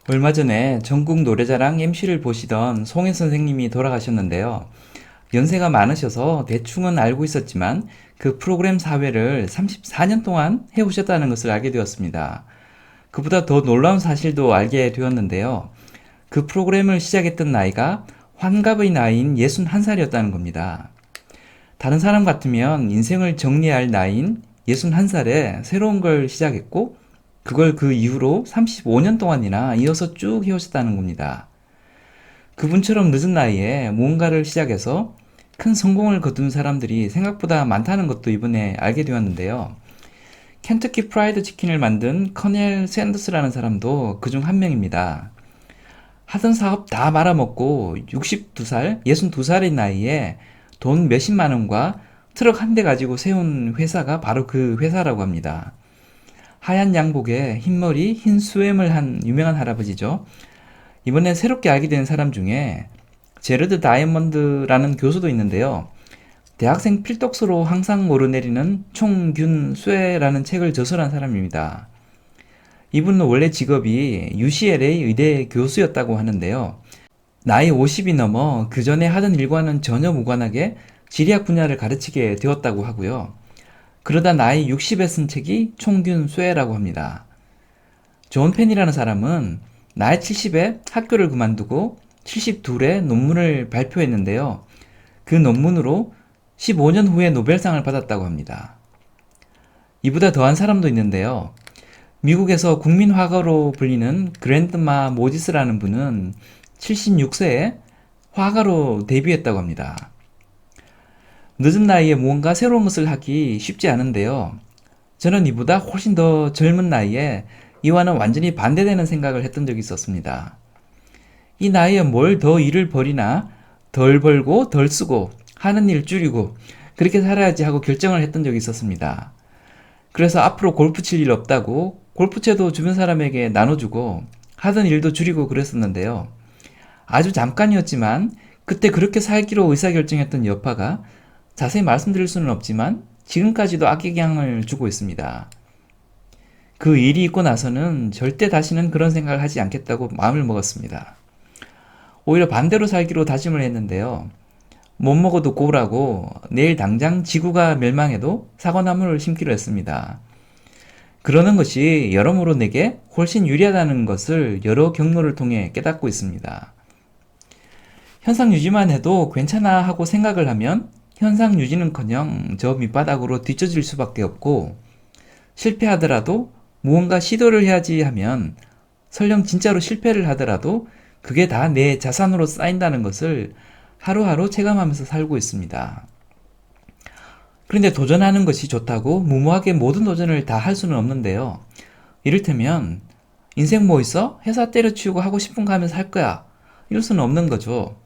얼마 전에 전국 노래자랑 MC를 보시던 송혜 선생님이 돌아가셨는데요. 연세가 많으셔서 대충은 알고 있었지만 그 프로그램 사회를 34년 동안 해오셨다는 것을 알게 되었습니다. 그보다 더 놀라운 사실도 알게 되었는데요. 그 프로그램을 시작했던 나이가 환갑의 나이인 61살이었다는 겁니다. 다른 사람 같으면 인생을 정리할 나이인 61살에 새로운 걸 시작했고, 그걸 그 이후로 35년 동안이나 이어서 쭉 해오셨다는 겁니다. 그분처럼 늦은 나이에 무언가를 시작해서 큰 성공을 거둔 사람들이 생각보다 많다는 것도 이번에 알게 되었는데요. 켄터키 프라이드 치킨을 만든 커넬 샌더스라는 사람도 그중 한 명입니다. 하던 사업 다 말아먹고 62살, 62살의 나이에 돈 몇십만 원과 트럭 한 대 가지고 세운 회사가 바로 그 회사라고 합니다. 하얀 양복에 흰머리, 흰 수염을 한 유명한 할아버지죠. 이번에 새롭게 알게 된 사람 중에 제르드 다이아몬드라는 교수도 있는데요. 대학생 필독서로 항상 오르내리는 총균 쇠라는 책을 저술한 사람입니다. 이분은 원래 직업이 UCLA 의대 교수였다고 하는데요. 나이 50이 넘어 그 전에 하던 일과는 전혀 무관하게 지리학 분야를 가르치게 되었다고 하고요. 그러다 나이 60에 쓴 책이 총균 쇠라고 합니다. 존 펜이라는 사람은 나이 70에 학교를 그만두고 72회 논문을 발표했는데요. 그 논문으로 15년 후에 노벨상을 받았다고 합니다. 이보다 더한 사람도 있는데요. 미국에서 국민화가로 불리는 그랜드마 모지스라는 분은 76세에 화가로 데뷔했다고 합니다. 늦은 나이에 무언가 새로운 것을 하기 쉽지 않은데요. 저는 이보다 훨씬 더 젊은 나이에 이와는 완전히 반대되는 생각을 했던 적이 있었습니다. 이 나이에 뭘 더 일을 벌이나 덜 벌고 덜 쓰고 하는 일 줄이고 그렇게 살아야지 하고 결정을 했던 적이 있었습니다. 그래서 앞으로 골프 칠 일 없다고 골프채도 주변 사람에게 나눠주고 하던 일도 줄이고 그랬었는데요. 아주 잠깐이었지만 그때 그렇게 살기로 의사결정했던 여파가 자세히 말씀드릴 수는 없지만 지금까지도 악영향을 주고 있습니다. 그 일이 있고 나서는 절대 다시는 그런 생각을 하지 않겠다고 마음을 먹었습니다. 오히려 반대로 살기로 다짐을 했는데요. 못 먹어도 고우라고 내일 당장 지구가 멸망해도 사과나무를 심기로 했습니다. 그러는 것이 여러모로 내게 훨씬 유리하다는 것을 여러 경로를 통해 깨닫고 있습니다. 현상 유지만 해도 괜찮아 하고 생각을 하면 현상 유지는커녕 저 밑바닥으로 뒤처질 수밖에 없고, 실패하더라도 무언가 시도를 해야지 하면 설령 진짜로 실패를 하더라도 그게 다 내 자산으로 쌓인다는 것을 하루하루 체감하면서 살고 있습니다. 그런데 도전하는 것이 좋다고 무모하게 모든 도전을 다 할 수는 없는데요. 이를테면 인생 뭐 있어? 회사 때려치우고 하고 싶은 거 하면서 할 거야. 이럴 수는 없는 거죠.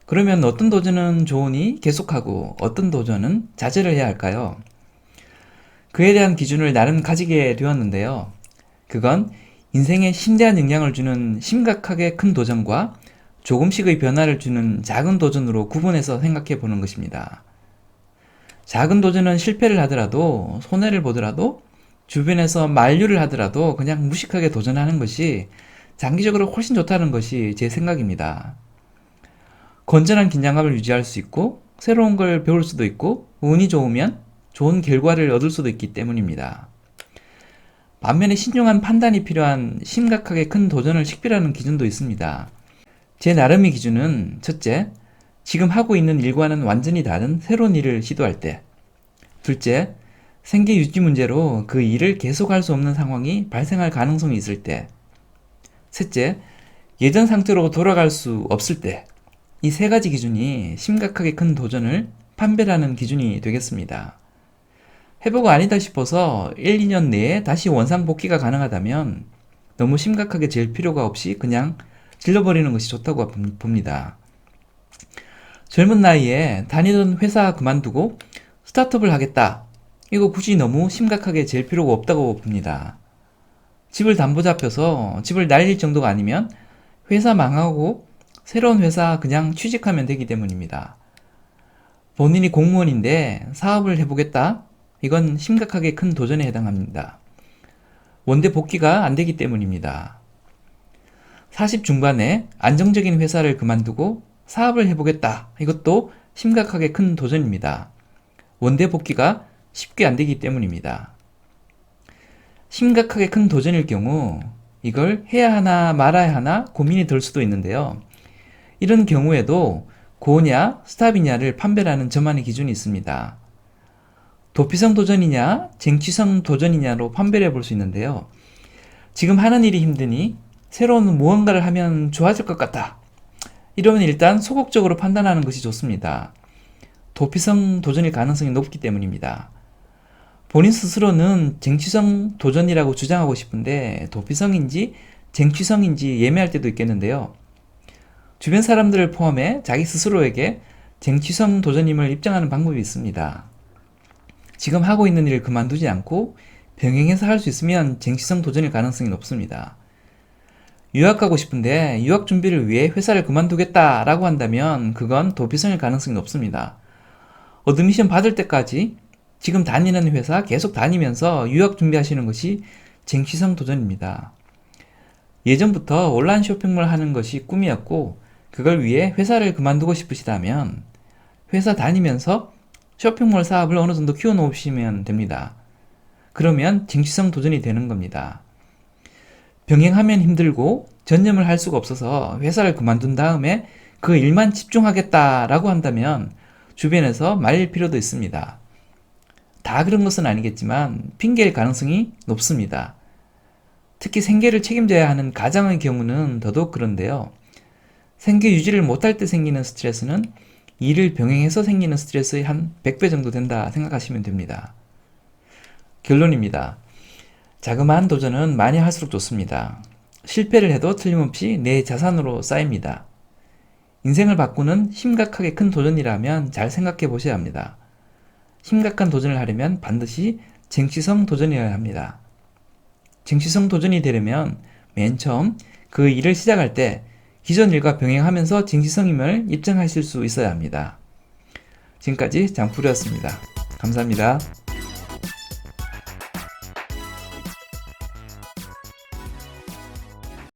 그러면 어떤 도전은 좋으니 계속하고 어떤 도전은 자제를 해야 할까요? 그에 대한 기준을 나름 가지게 되었는데요. 그건 인생에 심대한 영향을 주는 심각하게 큰 도전과 조금씩의 변화를 주는 작은 도전으로 구분해서 생각해 보는 것입니다. 작은 도전은 실패를 하더라도, 손해를 보더라도, 주변에서 만류를 하더라도 그냥 무식하게 도전하는 것이 장기적으로 훨씬 좋다는 것이 제 생각입니다. 건전한 긴장감을 유지할 수 있고 새로운 걸 배울 수도 있고 운이 좋으면 좋은 결과를 얻을 수도 있기 때문입니다. 반면에 신중한 판단이 필요한 심각하게 큰 도전을 식별하는 기준도 있습니다. 제 나름의 기준은 첫째, 지금 하고 있는 일과는 완전히 다른 새로운 일을 시도할 때. 둘째, 생계 유지 문제로 그 일을 계속할 수 없는 상황이 발생할 가능성이 있을 때. 셋째, 예전 상태로 돌아갈 수 없을 때. 이 세 가지 기준이 심각하게 큰 도전을 판별하는 기준이 되겠습니다. 해보고 아니다 싶어서 1, 2년 내에 다시 원상복귀가 가능하다면 너무 심각하게 잴 필요가 없이 그냥 질러버리는 것이 좋다고 봅니다. 젊은 나이에 다니던 회사 그만두고 스타트업을 하겠다. 이거 굳이 너무 심각하게 잴 필요가 없다고 봅니다. 집을 담보 잡혀서 집을 날릴 정도가 아니면 회사 망하고 새로운 회사 그냥 취직하면 되기 때문입니다. 본인이 공무원인데 사업을 해보겠다? 이건 심각하게 큰 도전에 해당합니다. 원대 복귀가 안 되기 때문입니다. 40 중반에 안정적인 회사를 그만두고 사업을 해보겠다. 이것도 심각하게 큰 도전입니다. 원대 복귀가 쉽게 안 되기 때문입니다. 심각하게 큰 도전일 경우 이걸 해야 하나 말아야 하나 고민이 들 수도 있는데요. 이런 경우에도 고냐 스탑이냐를 판별하는 저만의 기준이 있습니다. 도피성 도전이냐 쟁취성 도전이냐로 판별해 볼 수 있는데요. 지금 하는 일이 힘드니 새로운 무언가를 하면 좋아질 것 같다. 이러면 일단 소극적으로 판단하는 것이 좋습니다. 도피성 도전일 가능성이 높기 때문입니다. 본인 스스로는 쟁취성 도전이라고 주장하고 싶은데 도피성인지 쟁취성인지 예매할 때도 있겠는데요. 주변 사람들을 포함해 자기 스스로에게 쟁취성 도전임을 입증하는 방법이 있습니다. 지금 하고 있는 일을 그만두지 않고 병행해서 할 수 있으면 쟁취성 도전일 가능성이 높습니다. 유학 가고 싶은데 유학 준비를 위해 회사를 그만두겠다라고 한다면 그건 도피성일 가능성이 높습니다. 어드미션 받을 때까지 지금 다니는 회사 계속 다니면서 유학 준비하시는 것이 쟁취성 도전입니다. 예전부터 온라인 쇼핑몰 하는 것이 꿈이었고 그걸 위해 회사를 그만두고 싶으시다면 회사 다니면서 쇼핑몰 사업을 어느 정도 키워놓으시면 됩니다. 그러면 쟁취성 도전이 되는 겁니다. 병행하면 힘들고 전념을 할 수가 없어서 회사를 그만둔 다음에 그 일만 집중하겠다라고 한다면 주변에서 말릴 필요도 있습니다. 다 그런 것은 아니겠지만 핑계일 가능성이 높습니다. 특히 생계를 책임져야 하는 가장의 경우는 더더욱 그런데요. 생계 유지를 못할 때 생기는 스트레스는 일을 병행해서 생기는 스트레스의 한 100배 정도 된다 생각하시면 됩니다. 결론입니다. 자그마한 도전은 많이 할수록 좋습니다. 실패를 해도 틀림없이 내 자산으로 쌓입니다. 인생을 바꾸는 심각하게 큰 도전이라면 잘 생각해 보셔야 합니다. 심각한 도전을 하려면 반드시 쟁취성 도전이어야 합니다. 쟁취성 도전이 되려면 맨 처음 그 일을 시작할 때 기존 일과 병행하면서 쟁취성임을 입증하실 수 있어야 합니다. 지금까지 장풀이었습니다. 감사합니다.